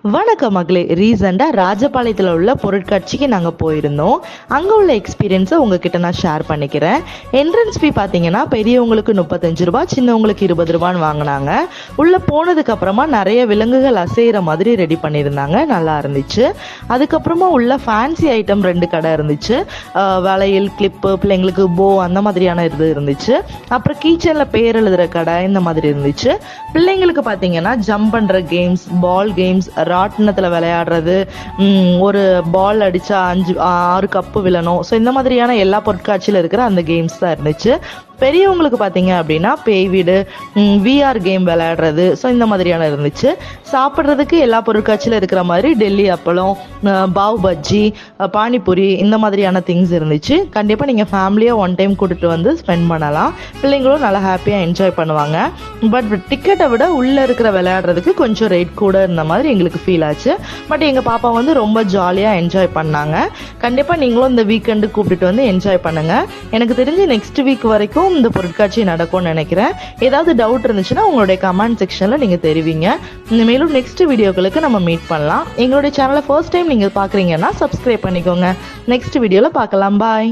வணக்கம் மகளே. ரீசெண்டாக ராஜபாளையத்தில் உள்ள பொருட்காட்சிக்கு நாங்கள் போயிருந்தோம். அங்கே உள்ள எக்ஸ்பீரியன்ஸை உங்ககிட்ட நான் ஷேர் பண்ணிக்கிறேன். என்ட்ரன்ஸ் ஃபீ பார்த்தீங்கன்னா பெரியவங்களுக்கு 35 ரூபா, சின்னவங்களுக்கு 20 ரூபான்னு வாங்கினாங்க. உள்ளே போனதுக்கு அப்புறமா நிறைய விலங்குகள் அசைகிற மாதிரி ரெடி பண்ணியிருந்தாங்க, நல்லா இருந்துச்சு. அதுக்கப்புறமா உள்ள ஃபேன்சி ஐட்டம் 2 கடை இருந்துச்சு. வளையல், கிளிப்பு, பிள்ளைங்களுக்கு போ அந்த மாதிரியான இது இருந்துச்சு. அப்புறம் கீச்சனில் பேர் எழுதுகிற கடை இந்த மாதிரி இருந்துச்சு. பிள்ளைங்களுக்கு பார்த்தீங்கன்னா ஜம்ப் பண்ணுற கேம்ஸ், பால் கேம்ஸ், ராட்டினத்தில் விளையாடுறது, ஒரு பால் அடித்தா 5-6 கப்பு விழணும். ஸோ இந்த மாதிரியான எல்லா பொருட்காட்சியில் இருக்கிற அந்த கேம்ஸ் தான் இருந்துச்சு. பெரியவங்களுக்கு பார்த்தீங்க அப்படின்னா பேய் வீடு, விஆர் கேம் விளையாடுறது, ஸோ இந்த மாதிரியான இருந்துச்சு. சாப்பிட்றதுக்கு எல்லா பொருட்காட்சியில் இருக்கிற மாதிரி டெல்லி அப்பளம், பாவ் பஜ்ஜி, பானிபூரி இந்த மாதிரியான திங்ஸ் இருந்துச்சு. கண்டிப்பாக நீங்கள் ஃபேமிலியாக ஒன் டைம் கூட்டிகிட்டு வந்து ஸ்பெண்ட் பண்ணலாம். பிள்ளைங்களும் நல்லா ஹாப்பியாக என்ஜாய் பண்ணுவாங்க. பட் டிக்கெட்டை விட உள்ளே இருக்கிற விளையாடுறதுக்கு கொஞ்சம் ரேட் கூட இருந்த மாதிரி எங்களுக்கு ஃபீல் ஆச்சு. பட் எங்கள் பாப்பா வந்து ரொம்ப ஜாலியாக என்ஜாய் பண்ணாங்க. கண்டிப்பாக நீங்களும் இந்த வீக்கெண்டு கூப்பிட்டுட்டு வந்து என்ஜாய் பண்ணுங்கள். எனக்கு தெரிஞ்சு நெக்ஸ்ட் வீக் வரைக்கும் இந்த பொருட்காட்சி நடக்கும்னு நினைக்கிறேன். ஏதாவது டவுட் இருந்துச்சுன்னா உங்களுடைய கமெண்ட் செக்ஷனில் நீங்கள் தெரிவிங்க. மேலும் நெக்ஸ்ட் வீடியோக்களுக்கு நம்ம மீட் பண்ணலாம். எங்களுடைய சேனலை ஃபர்ஸ்ட் டைம் நீங்கள் பார்க்குறீங்கன்னா சப்ஸ்கிரைப் பண்ணிக்கோங்க. நெக்ஸ்ட் வீடியோவில் பார்க்கலாம். பாய்.